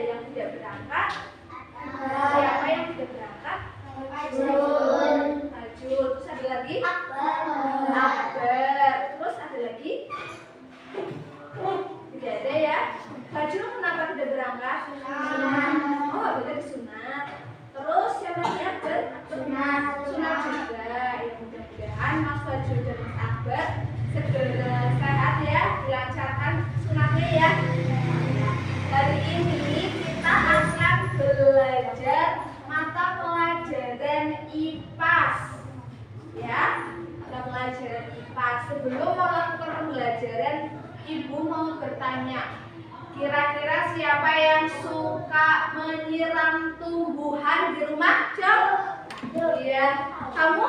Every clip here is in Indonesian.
yang tidak berangkat? Siapa yang tidak berangkat? Ajun. Terus ada lagi? Akbar. Terus ada lagi? Tidak ada ya. Ajun kenapa tidak berangkat? Oh, Akbar disunat. Terus siapa lagi Akbar? Sunat juga. Ya, mudah-mudahan Mas Fajrul dan Mas Akbar segera sehat ya, dilancarkan sunatnya ya. Hari ini kita akan belajar mata pelajaran IPAS ya, mata pelajaran IPAS. Sebelum melakukan pembelajaran, Ibu mau bertanya, kira-kira siapa yang suka menyiram tumbuhan di rumah? Iya, kamu?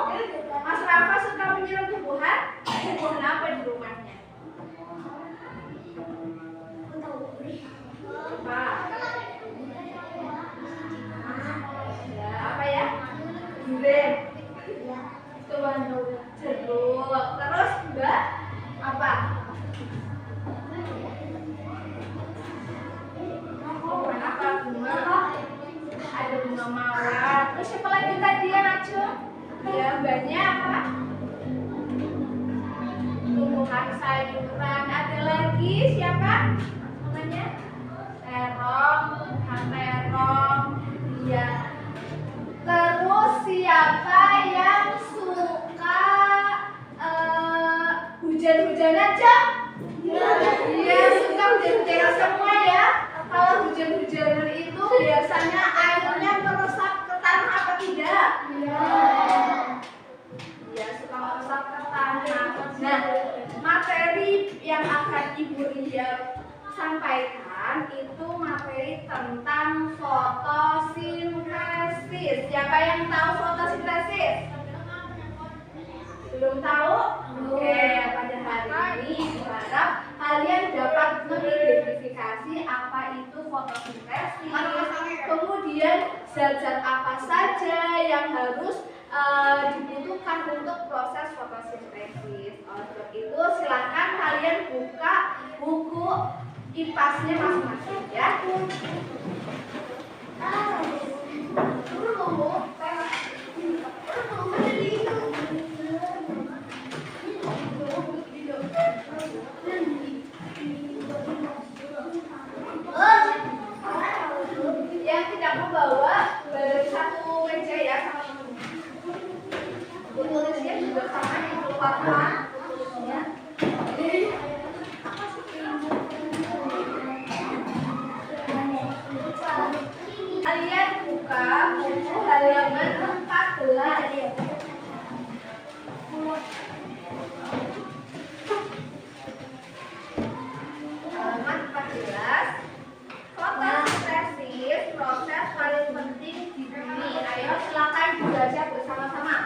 Mas Rafa suka menyiram tumbuhan? Tumbuhan apa di rumahnya? Apa? Ya, apa ya? Durian. Tuan jeruk. Terus Mbak apa? Tumbuhan apa? Bunga. Ada bunga mawar. Terus siapa lagi tadi ya Najwa? Ya, Mbaknya apa? Tumbuhan sayuran. Ada lagi siapa? Namanya? Terong, tumbuhan terong. Iya. Terus siapa yang suka hujan-hujanan Jam? Iya, suka hujan-hujanan semua ya. Kalau hujan-hujanan itu biasanya airnya meresap ke tanah apa tidak? Iya, suka meresap ke tanah. Nah, materi yang akan Ibu Ria sampaikan itu materi tentang fotosintesis. Siapa yang tahu fotosintesis? Belum tahu? Oke, pada hari ini berharap kalian dapat mengidentifikasi apa itu fotosintesis. Kemudian zat-zat apa saja yang harus dibutuhkan untuk proses fotosintesis. Oleh sebab itu silakan kalian buka buku IPAS-nya masing-masing ya. Yang tidak membawa bareng satu meja ya sama teman-teman. Tulisnya juga sama di warna. Ya. Kalian buka buku halaman 14. Halaman 14. Fotosintesis, proses paling penting di bumi. Ayo silakan dibaca bersama-sama.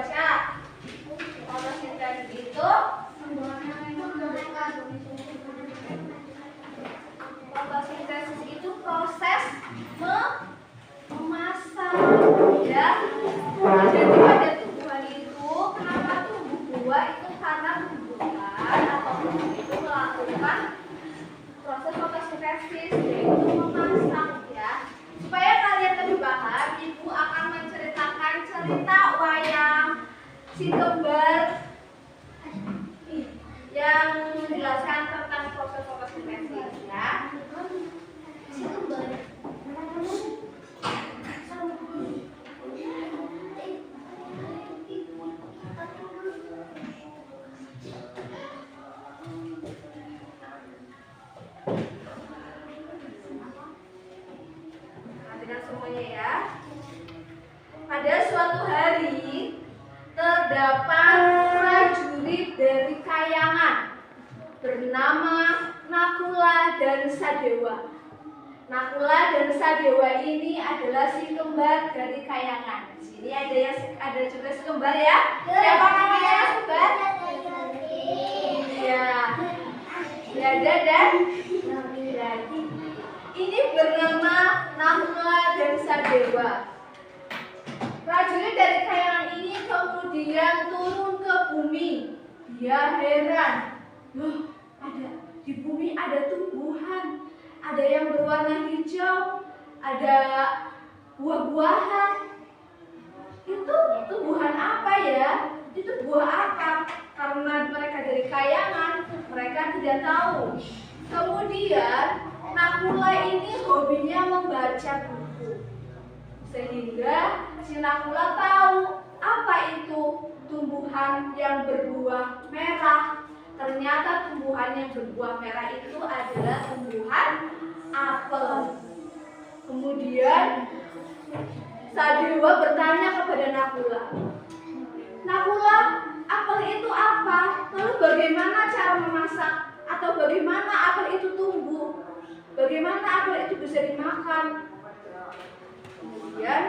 baca. Fotosintesis itu proses memasak, ya. Jadi pada tumbuhan itu, kenapa tumbuh buah itu karena tumbuhan atau tumbuh itu melakukan proses fotosintesis, yaitu memasak, ya. Supaya kalian lebih paham, ibu akan menceritakan cerita wayang si kembar yang menjelaskan tentang proses fotosintesis, ya. Si kembar. Perhatikan semuanya, ya. Pada suatu hari terdapat prajurit dari Kayangan bernama Nakula dan Sadewa. Nakula dan Sadewa ini adalah si kembar dari Kayangan. Di sini ada juga si kembar, ya. Siapa namanya si kembar? Ya, Dada dan Dadi. Ini bernama Nakula dan Sadewa. Prajurit dari Kayangan ini kemudian turun ke bumi. Dia heran, loh, di bumi ada tumbuhan, ada yang berwarna hijau, ada buah-buahan. Itu tumbuhan apa ya? Itu buah apa? Karena mereka dari Kayangan, mereka tidak tahu. Kemudian Nakula ini hobinya membaca buku, sehingga si Nakula tahu apa itu tumbuhan yang berbuah merah. Ternyata tumbuhan yang berbuah merah itu adalah tumbuhan apel. Kemudian Sadewa bertanya kepada Nakula, Nakula, apel itu apa? Lalu bagaimana cara memasak? Atau bagaimana apel itu tumbuh? Bagaimana apel itu bisa dimakan? Kemudian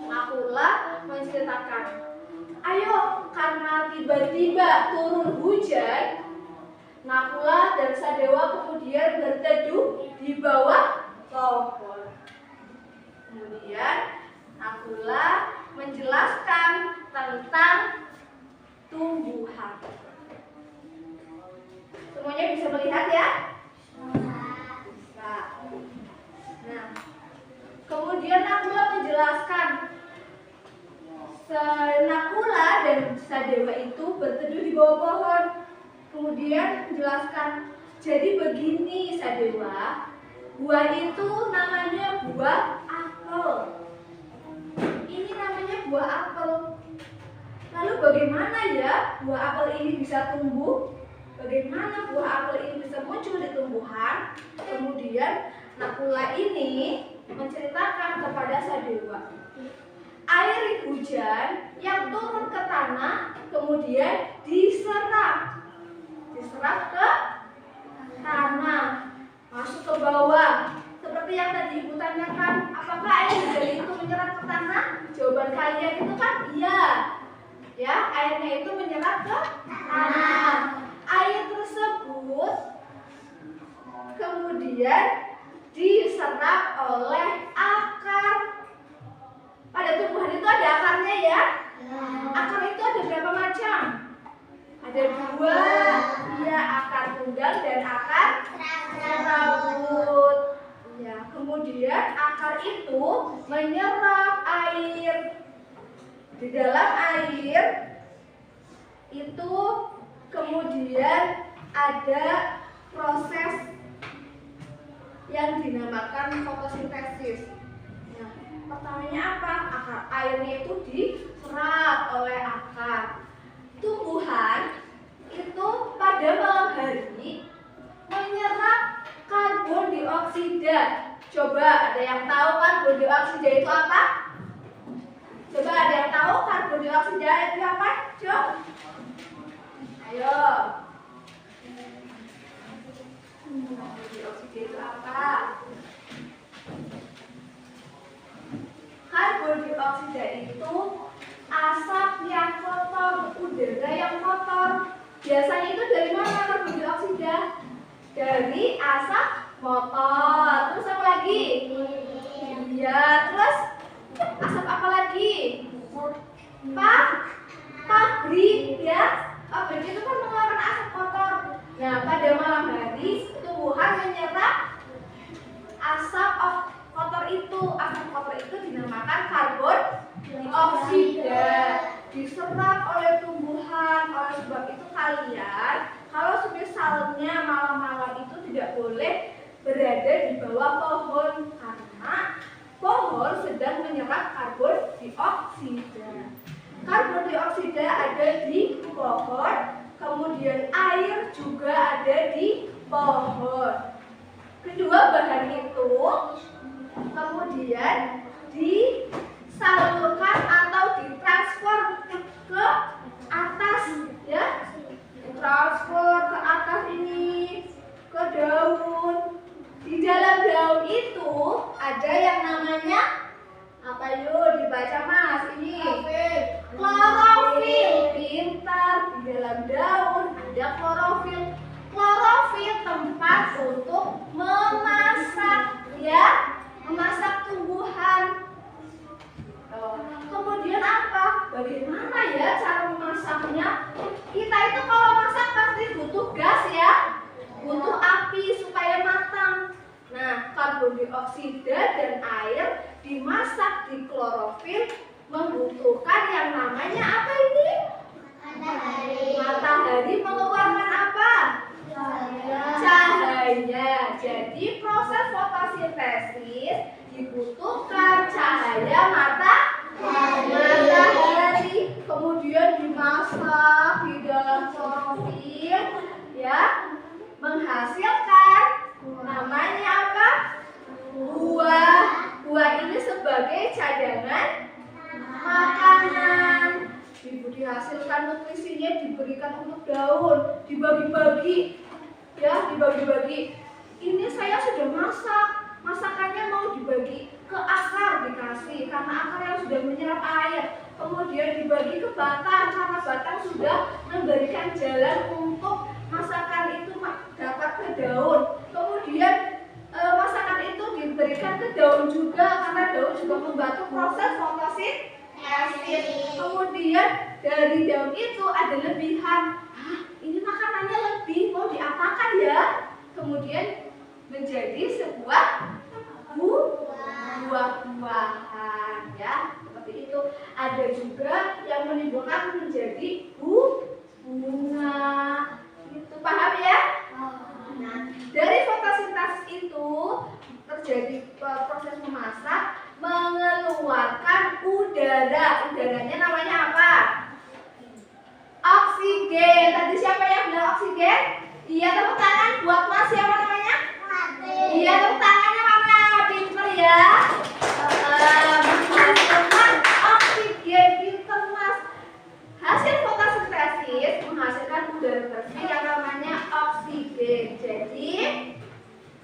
Nakula menceritakan, ayo, karena tiba-tiba turun hujan, Nakula dan Sadewa kemudian berteduh di bawah pohon. Kemudian Nakula menjelaskan tentang tumbuhan. Semuanya bisa melihat, ya? Bisa. Nah, kemudian Nakula menjelaskan, Nakula dan Sadewa itu berteduh di bawah pohon. Kemudian menjelaskan, jadi begini Sadewa, buah itu namanya buah apel. Ini namanya buah apel. Lalu bagaimana ya buah apel ini bisa tumbuh? Bagaimana buah apel ini bisa muncul di tumbuhan? Kemudian Nakula ini menceritakan kepada Sadewa, air hujan yang turun ke tanah kemudian diserap ke tanah, masuk ke bawah. Seperti yang tadi ibu tanyakan, apakah air hujan itu menyerap ke tanah? Jawaban kalian itu kan iya, ya, airnya itu menyerap ke tanah. Air tersebut kemudian diserap oleh akar. Pada tumbuhan itu ada akarnya, ya. Akar itu ada berapa macam? Ada dua, ya, akar tunggal dan akar serabut. Ya, kemudian akar itu menyerap air. Di dalam air itu kemudian ada proses yang dinamakan fotosintesis. Nah, pertamanya apa? Akar airnya itu diserap oleh akar. Tumbuhan itu pada malam hari menyerap karbon dioksida. Coba ada yang tahu karbon dioksida itu apa? Coba ada yang tahu karbon dioksida itu apa? Coba. Ayo. Karbon dioksida itu apa? Karbon dioksida itu asap yang Biasanya itu dari mana karbon dioksida? Dari asap motor. Terus apa lagi? Iya, terus asap apa lagi? Pabrik ya. Pabrik itu kan mengeluarkan asap kotor. Nah, pada malam hari tumbuhan menyerap asap kotor itu. Asap kotor itu dinamakan karbon dioksida. Diserap oleh tumbuhan. Oleh sebab itu kalian kalau misalnya malam-malam itu tidak boleh berada di bawah pohon karena pohon sedang menyerap karbon dioksida. Karbon dioksida ada di pohon, kemudian air juga ada di pohon. Kedua bahan itu kemudian disalurkan atau ditransfer ke atas ya. Transfer ke atas ini ke daun. Di dalam daun itu ada yang namanya apa yuk dibaca Mas ini? Klorofil. Pintar. Di dalam daun ada klorofil. Klorofil tempat untuk memasak ya, memasak tumbuhan. Kemudian apa? Bagaimana ya cara memasaknya? Kita itu kalau masak pasti butuh gas ya, butuh api supaya matang. Nah, karbon dioksida dan air dimasak di klorofil membutuhkan yang namanya apa ini? Matahari. Matahari mengeluarkan apa? Cahaya. Jadi proses fotosintesis dibutuhkan cahaya matahari. Kemudian dimasak di dalam klorofil ya, menghasilkan namanya apa? Buah. Buah ini sebagai cadangan makanan. Dihasilkan nutrisinya diberikan untuk daun, dibagi-bagi ya, dibagi-bagi. Ini saya sudah masak, masakannya mau dibagi ke akar dikasih karena akar yang sudah menyerap air. Kemudian dibagi ke batang karena batang sudah memberikan jalan untuk masakan itu dapat ke daun. Kemudian masakan itu diberikan ke daun juga karena daun juga membantu proses fotosintesis. Kemudian dari daun itu ada lebihan. Ini makanannya lebih, mau diapakan ya? Kemudian menjadi sebuah buah-buahan ya, seperti itu. Ada juga yang menimbulkan menjadi bunga. Itu paham ya? Nah, dari fotosintesis itu terjadi proses memasak, mengeluarkan udara. Udaranya namanya apa? Oksigen. Tadi siapa yang bilang oksigen? Iya, tepuk tangan buat Mas. Siapa namanya? Iya, tepuk tangannya mana? Pinter ya. Menghasilkan oksigen, pinter Mas. Hasil fotosintesis menghasilkan udara bersih yang namanya oksigen. Jadi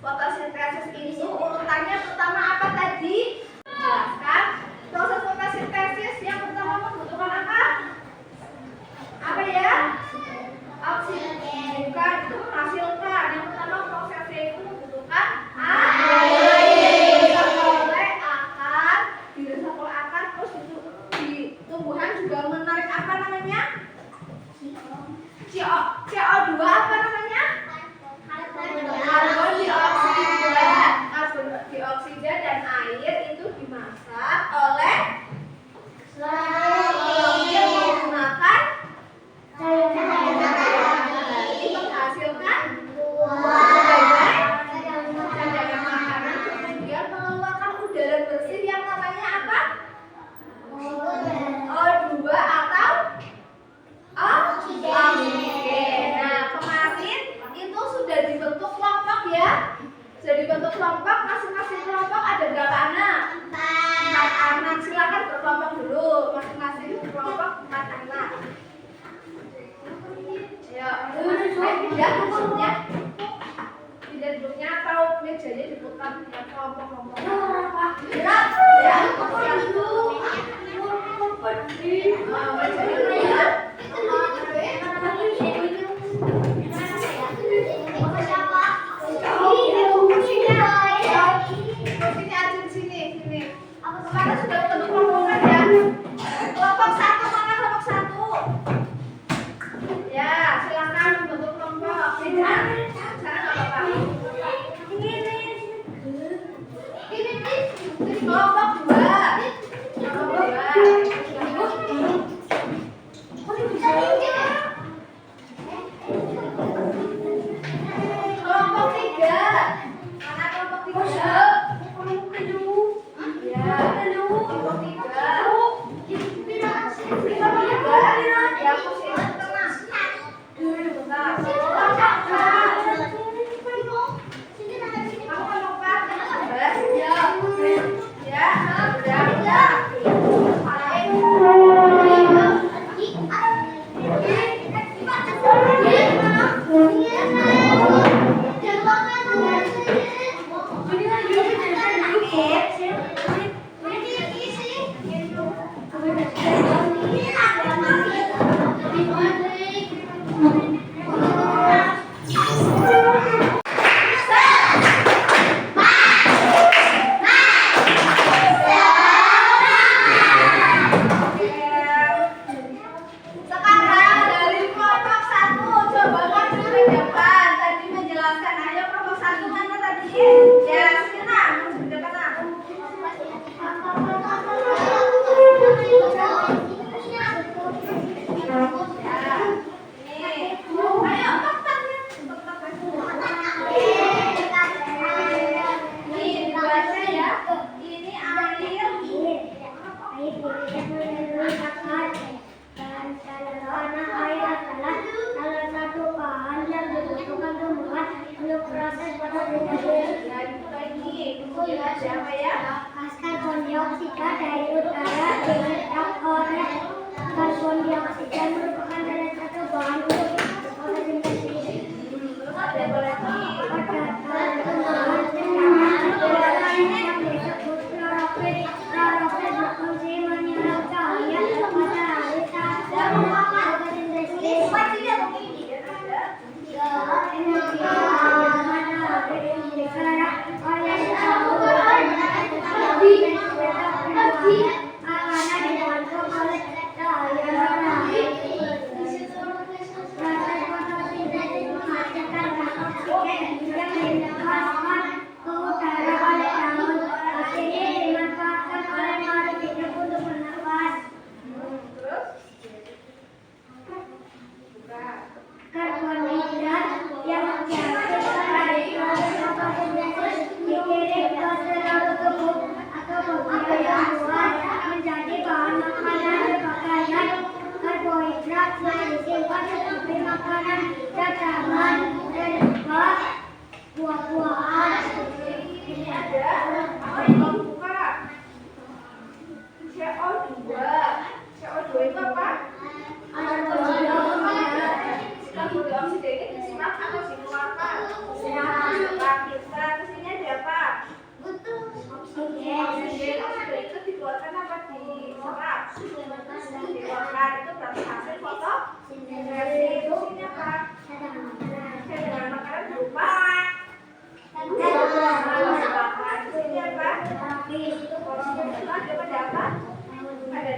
fotosintesis itu urutannya pertama apa tadi? Jelaskan proses fotosintesis yang pertama membutuhkan apa? Apa ya? Oksigen. Bukan, itu menghasilkan. Yang pertama prosesnya itu membutuhkan air. Sekarang dari kelompok 1 coba kamu ke depan. Tadi menjelaskan. Ayo kelompok 1 mana tadi? Ya, sini nah, masuk ke depan nah. Siapa ya? Gas karbon dioksida dari udara diserap oleh karbon dioksida merupakan salah satu bahan untuk fotosintesis. Terus ada apa lagi? Yang disebut klorofil. Klorofil berfungsi menyerap cahaya matahari saat fotosintesis. Karbohidrat yang dihasilkan dari proses fotosintesis dikirim ke seluruh tubuh atau bagian yang luar menjadi bahan makanan berpakaian. Karbohidrat yang disimpan seperti makanan, cadangan, dan juga buah-buahan. Ini ada apa yang kamu buka? CO2. CO2 itu apa? Karbon dioksida ini diserap atau dikeluarkan? Diserap. Kesini ada apa? Oksigen. Oksigen itu dikeluarkan apa diserap? Dikeluarkan. Itu berarti hasil fotosintesis. Ini apa? Cadangan makanan berupa bahan. Ini apa? Itu ada pada apa? Ada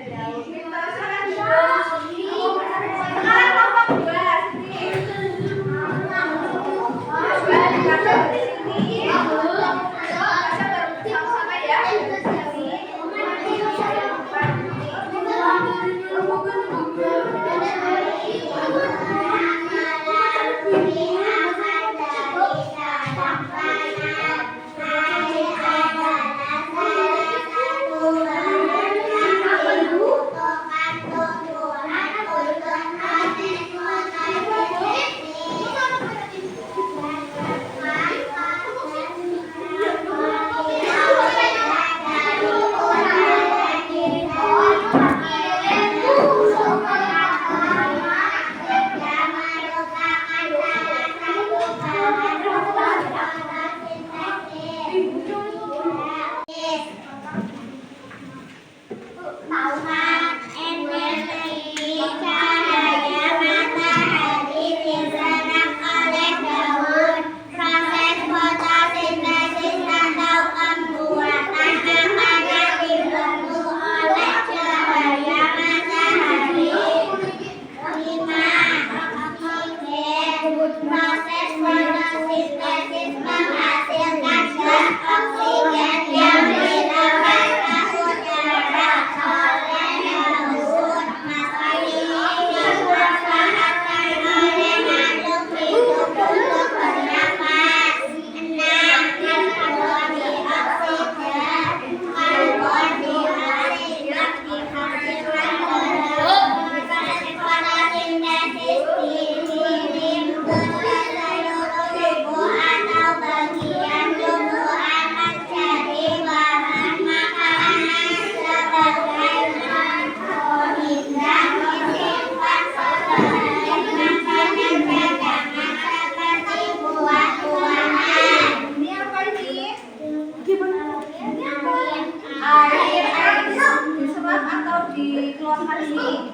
dikeluarkan oleh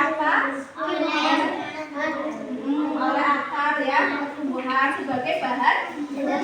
apa? Oleh akar ya, tumbuhan sebagai bahan proses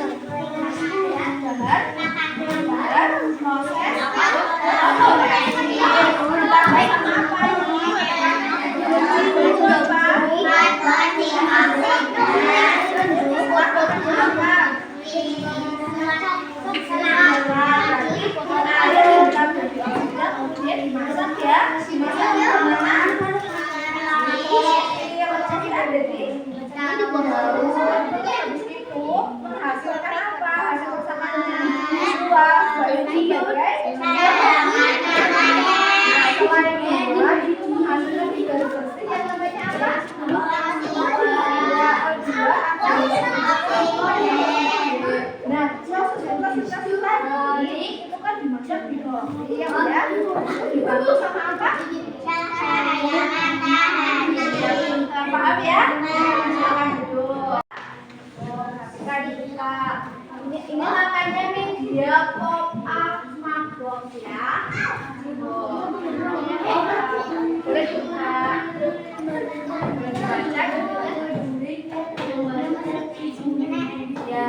menghasilkan apa? Hasil persamaan buah sebagai selain membuat itu menghasilkan tiga bersih yang namanya apa? Nah, proses tadi itu kan dimasak di kopi ya, dibantu sama apa? Paham ya? Ini namanya media pop-up smartbox ya. Boleh juga baca ya.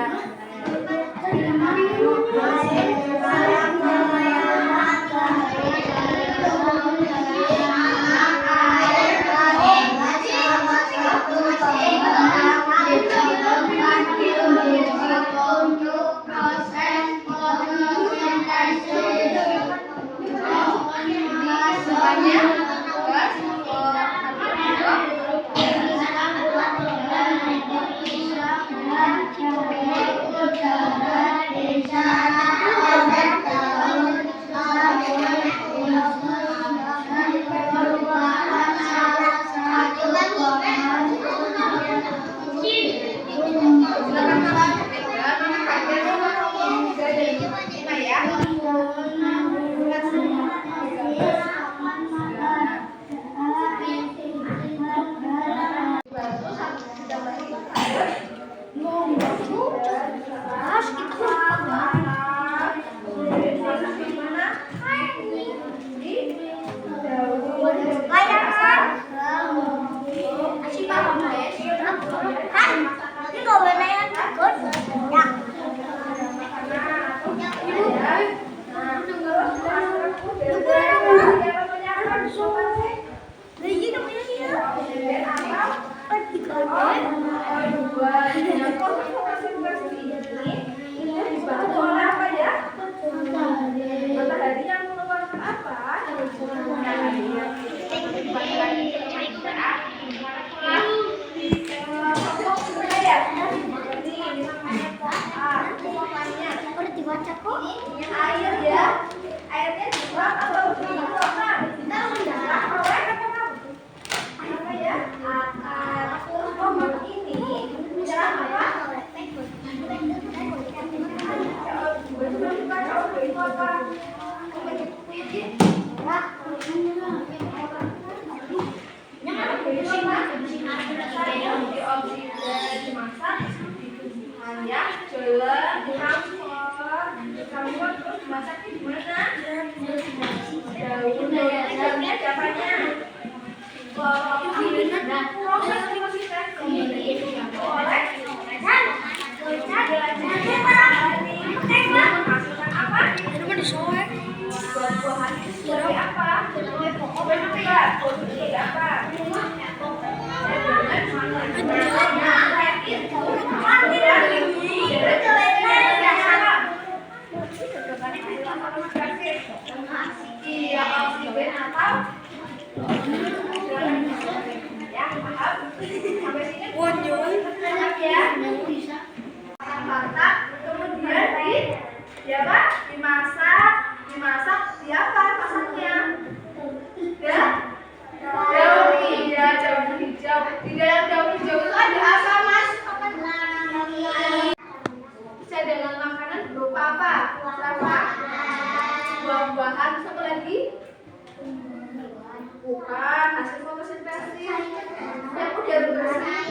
Air ya, airnya dibuang atau dikeluarkan? Apa ya? Akar ini dalam apa? Itu apa? Dimasak, ya, campur, terus masaknya di mana? Daunnya siapanya? Nah, proses konsistensi ini oleh menghasilkan apa? Buah-buahan itu sebagai apa? Sebagai apa? Iya, oksigen atau ya, paham? Sampai sini paham ya? Mantap. Kemudian dimasak siapa masaknya? Daun hijau. Di dalam daun hijau itu ada apa, Mas? Cadangan makanan berupa apa? Buah-buahan, satu lagi? Bukan, hasil fotosintesis yang udah bersih.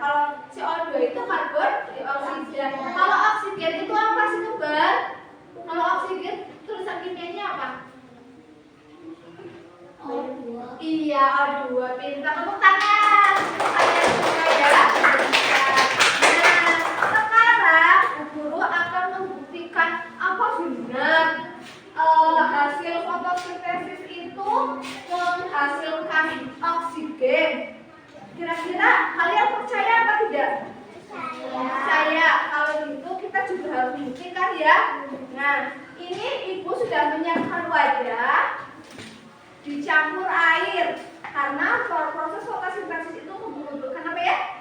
Kalau CO2 itu karbon dioksida. Kalau oksigen itu apa sih Kembar? Kalau oksigen tulisan kimianya apa? Iya, O2. Pintar, tepuk tangan. Kalian semua ya. Nah, sekarang Bu Guru akan membuktikan apa benar hasil fotosintesis itu menghasilkan oksigen. Kira-kira kalian percaya apa tidak? Percaya. Kalau gitu kita juga harus buktikan ya. Nah, ini Ibu sudah menyiapkan wadah, dicampur air karena proses fotosintesis itu membutuhkan apa ya?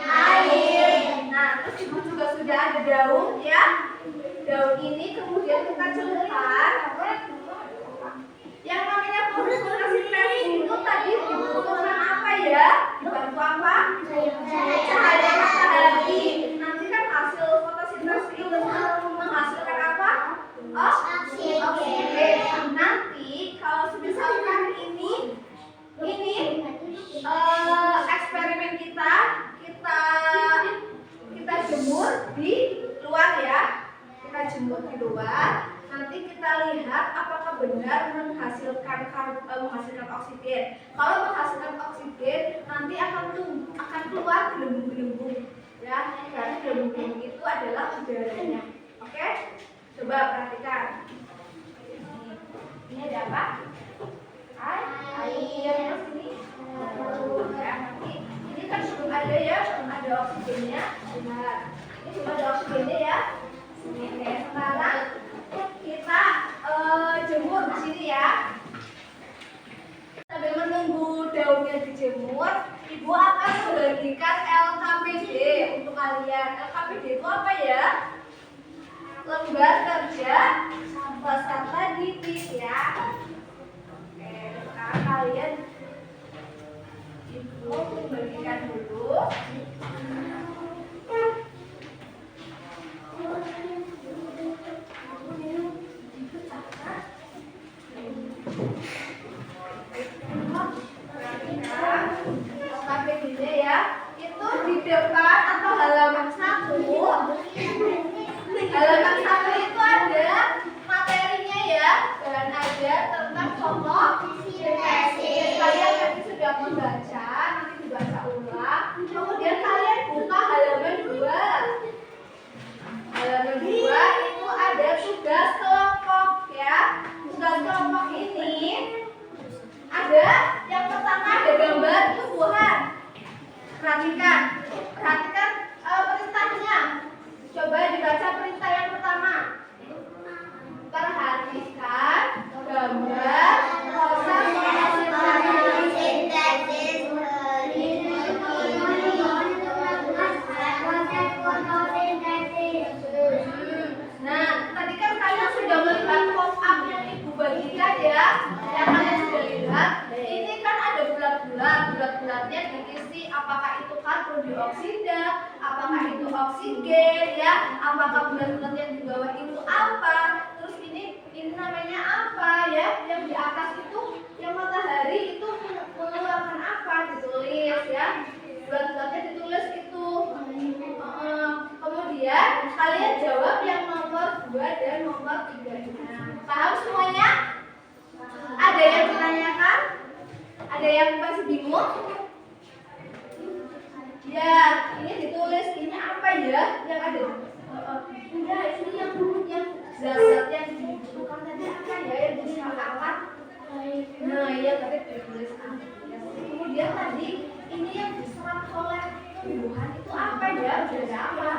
Air. Nah, terus Ibu juga sudah ada daun ya. Daun ini kemudian kita celupkan. Yang namanya proses fotosintesis itu tadi dibutuhkan apa ya? Dibantu apa? Cahaya matahari. Nanti kan hasil fotosintesis itu menghasilkan apa? Oksigen. Nanti kalau misalkan ini eksperimen kita jemur di luar ya. Kita jemur di luar. Nanti kita lihat apakah benar menghasilkan oksigen. Kalau menghasilkan oksigen, nanti akan keluar gelembung-gelembung. Ya, karena gelembung-gelembung itu adalah udaranya. Oke? Coba perhatikan. Ini ada apa? Air. Terus ini ya, ini kan belum ada ya, belum ada oksigennya. Benar. Ini belum ada oksigennya ya. Oke, sekarang kita jemur di sini ya. Sambil menunggu daunnya dijemur, Ibu akan membagikan LKPD untuk kalian. LKPD itu apa ya? Lembar kerja peserta didik ya. Oke, sekarang kalian Ibu membagikan dulu. LKPD ya, itu di depan atau halaman 1. Halaman 1 itu ada materinya ya, dan ada tentang fotosintesis. Kalian tadi sudah membaca, nanti dibaca ulang. Kemudian kalian buka halaman 2. Halaman 2 itu ada tugas kelompok ya. Tugas kelompok ini ada yang pertama ada gambar tumbuhan. Perhatikan perintahnya. Coba dibaca perintah yang pertama. Perhatikan gambar proses fotosintesis. Nah, tadi kan kalian sudah melihat pop-up yang Ibu bagikan ya. Yang kalian sudah lihat, ini kan ada bulat-bulatnya diisi apakah itu karbon dioksida, apakah itu oksigen ya, apakah bulat-bulatnya di bawah itu apa, terus ini namanya apa ya, yang di atas itu yang matahari itu mengeluarkan apa, ditulis ya, bulat-bulatnya ditulis itu. Kemudian kalian jawab yang nomor 2 dan nomor 3-nya. Paham semuanya? Ada yang ditanyakan? Ada yang masih bingung? Ya, ini ditulis ini apa ya yang ada? Enggak, ini yang zat-zat yang dibutuhkan tadi apa ya yang disepakati? Nah, iya tadi ditulis apa? Kemudian tadi ini yang diserap oleh tumbuhan itu apa ya? Ada apa?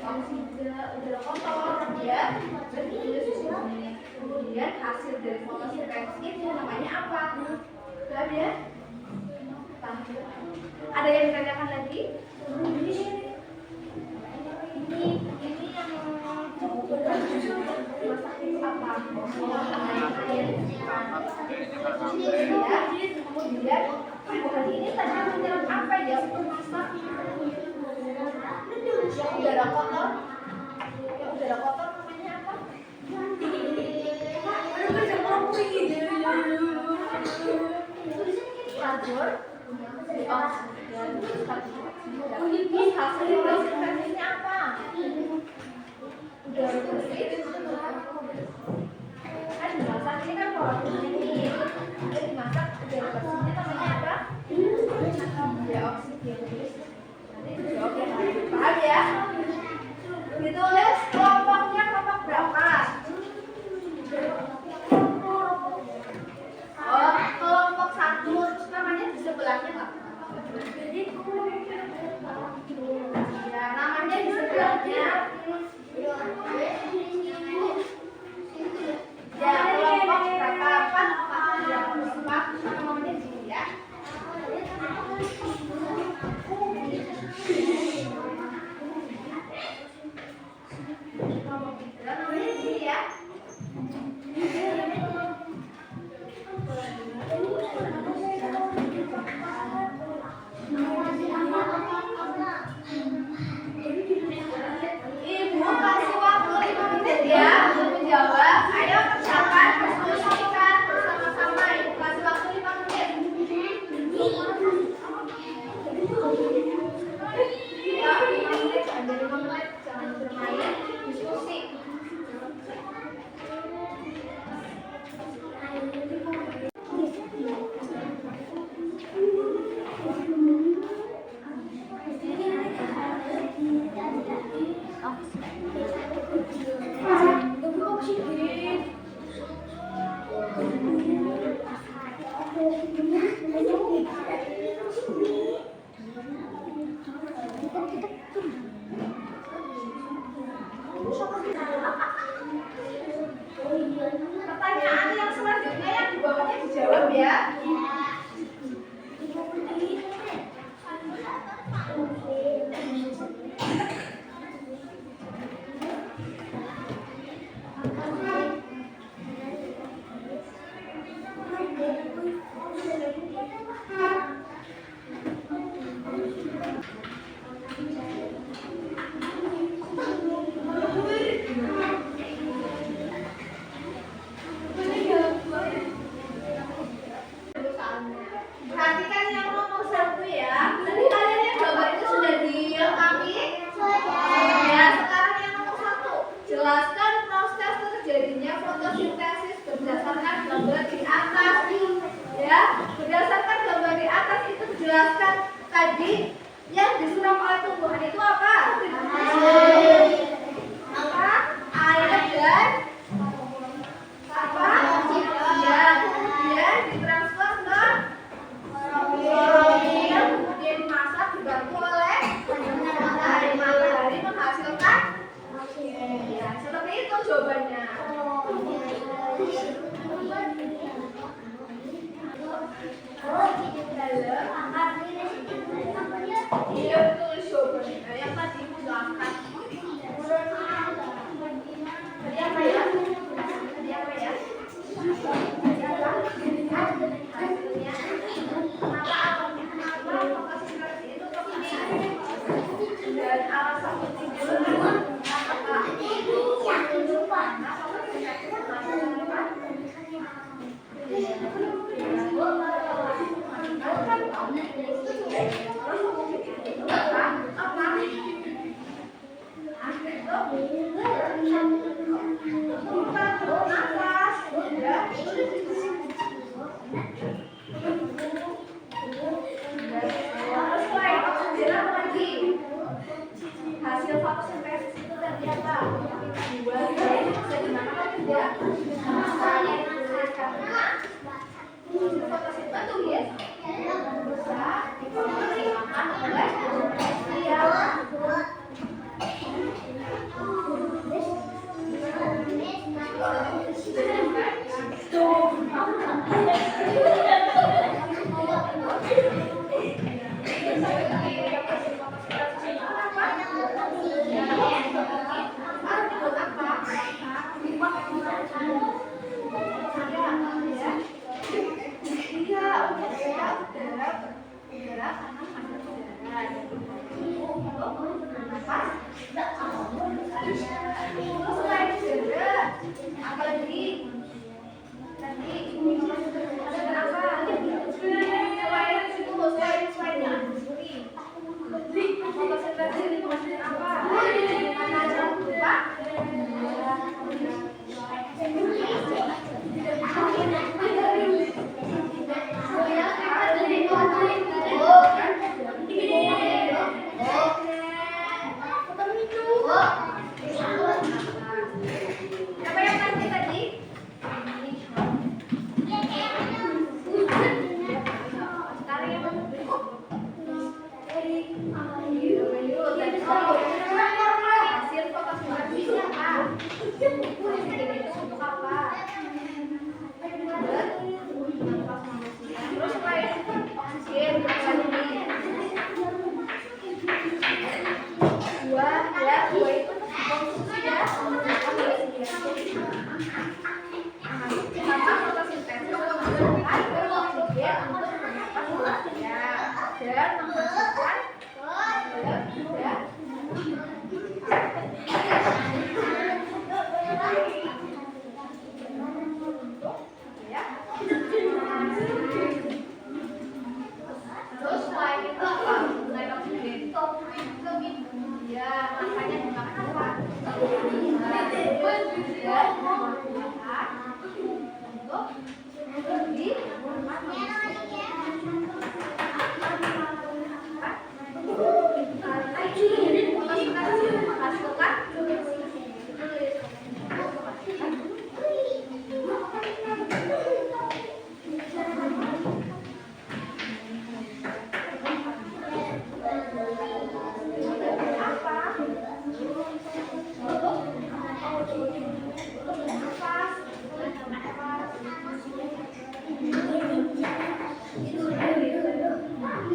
Oksida, udara kotor ya. Kemudian hasil dari fotosintesis itu namanya apa? Paham ya? Ada yang ditanyakan lagi? Ini yang masak itu apa? Kemudian tumbuhan ini tadi menyerap apa ya untuk masak? Yang udara kotor. Yang udara kotor namanya apa? karbon dioksida terus hasil reaksinya apa? Udara bersih kan dimasak, ini kan produknya nih dimasak, udara bersihnya namanya apa? Dioksida. Nanti dijawab ya, paham ya? Ditulis kelompoknya kelompok berapa? Oh, kelompok 1 terus namanya di sebelahnya nggak? Ya, namanya di sebelahnya. Ya, kelompok berapa? 4, 4, 4, namanya di sini ya. Kelompok 3 namanya di sini ya. Ibu kasih waktu 5 menit ya untuk menjawab. Ayo kerjakan, diskusikan bersama-sama. Ibu kasih waktu 5 menit. Ya, 5 menit, jangan 5 menit, jangan bermain, diskusi. Pertanyaan yang selanjutnya yang di bawahnya dijawab ya. Perhatikan yang nomor 1 ya. Tadi kalian yang gambar itu sudah dilengkapi? Ya, sekarang yang nomor 1. Jelaskan proses terjadinya fotosintesis berdasarkan gambar di atas. Ya, berdasarkan gambar di atas itu jelaskan tadi yang diserap oleh tumbuhan itu apa? Apa? Air dan apa? Ya, kemudian ditransfer ke kemudian dimasak dibantu oleh matahari menghasilkan ya, seperti itu jawabannya. Iya betul jawabannya yang tadi ibu jelaskan. Tadi apa ya? Tadi apa ya? Hasilnya kenapa fotosintesis itu terjadi dan alasan pentingnya apakah hasil fotosintesis itu tadi apa? Dua bisa dimakan tidak? Karena fotosintesis itu ya bisa dimakan oleh manusia. Apalagi tadi ada apa?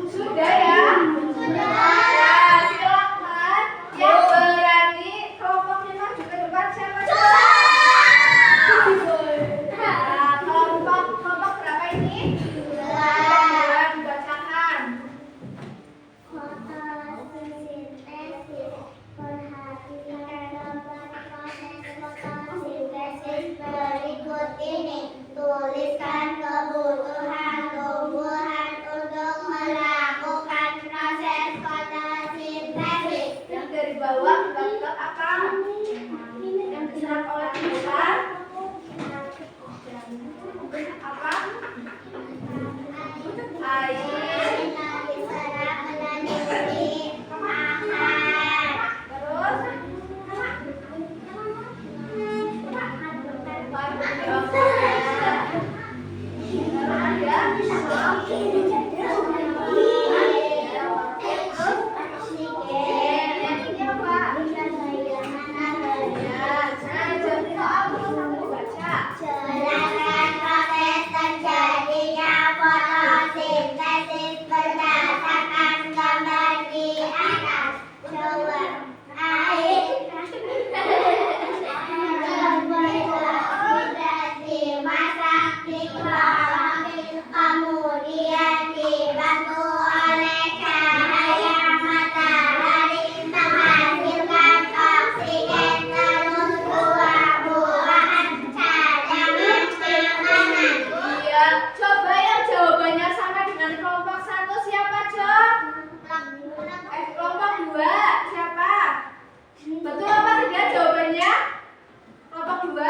Sudah ya? Ya, silakan. Yang berani kelompoknya maju ke depan siapa? Nah, kelompok berapa ini? Dua, dibacakan. Fotosintesis, perhatikan proses fotosintesis berikut ini. Tuliskan kebutuhan tumbuhan untuk melakukan proses fotosintesis. Yang dari bawah kita apa? Yang diserap oleh tumbuhan apa? Air. Diserap melalui makan. Terus Jelaskan proses terjadinya fotosintesis berdasarkan gambar di atas. Coba air dimasak di klorofil, kemudian dibantu oleh cahaya matahari menghasilkan oksigen, terus buah-buahan cadangan makanan. iya, coba yang jawabannya sama dengan kelompok 1 siapa, Jo? Kelompok 2 siapa? Betul apa tidak jawabannya? Kelompok 2?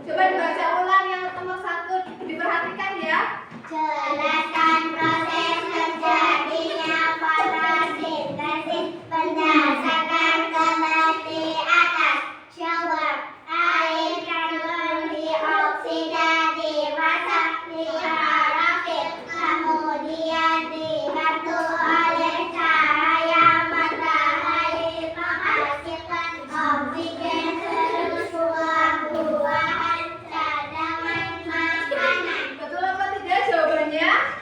Coba dibaca ulang yang kelompok 1, diperhatikan ya. Jelaskan proses terjadinya fotosintesis berdasarkan gambar di atas. Jawab air, karbon dioksida dimasak di klorofil, kemudian dibantu oleh cahaya matahari menghasilkan oksigen, terus buah-buahan cadangan makanan. Betul apa tidak jawabannya?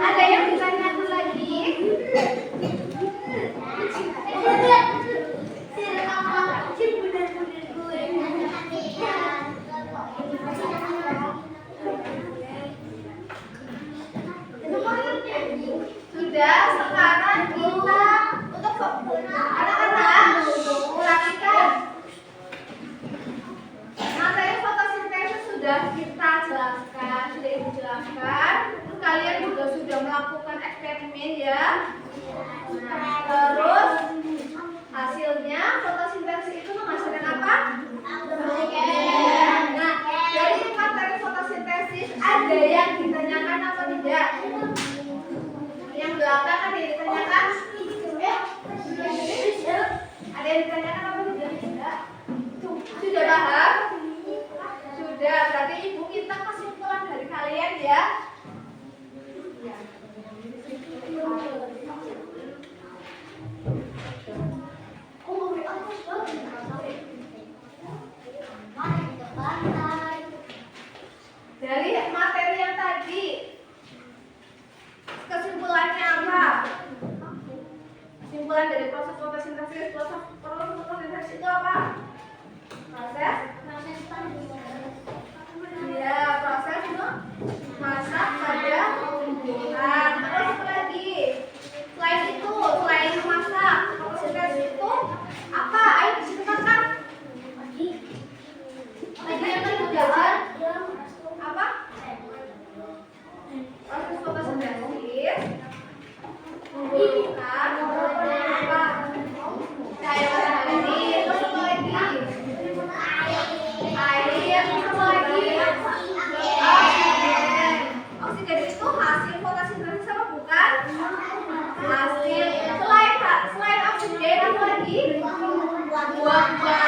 Ada yang ditanyakan lagi? Sudah, sekarang kita untuk anak-anak perhatikan materi fotosintesis sudah kita jelaskan, sudah ibu jelaskan. Terus kalian juga sudah melakukan eksperimen ya. Nah, terus hasilnya fotosintesis itu menghasilkan apa? Nah, dari materi fotosintesis ada yang ditanyakan apa tidak? Yang belakang ada yang ditanyakan? Ada yang ditanyakan apa tidak? Sudah paham? Sudah, berarti ibu kita kesimpulan dari kalian ya. Dari materi yang tadi, kesimpulannya apa? Kesimpulan dari proses fotosintesis, proses fotosintesis itu apa? Proses? Ya, proses memasak pada tumbuhan. Terus apa lagi? Selain itu, selain memasak, fotosintesis itu apa? Ayo diceritakan. Lagi yang kedua apa? Proses fotosintesis membutuhkan apa? Cahaya matahari. Terus apa lagi? Air. Terus apa lagi? Oksigen. Oksigen itu hasil fotosintesis apa bukan? Hasil. Selain oksigen apa lagi? Buah-buahan.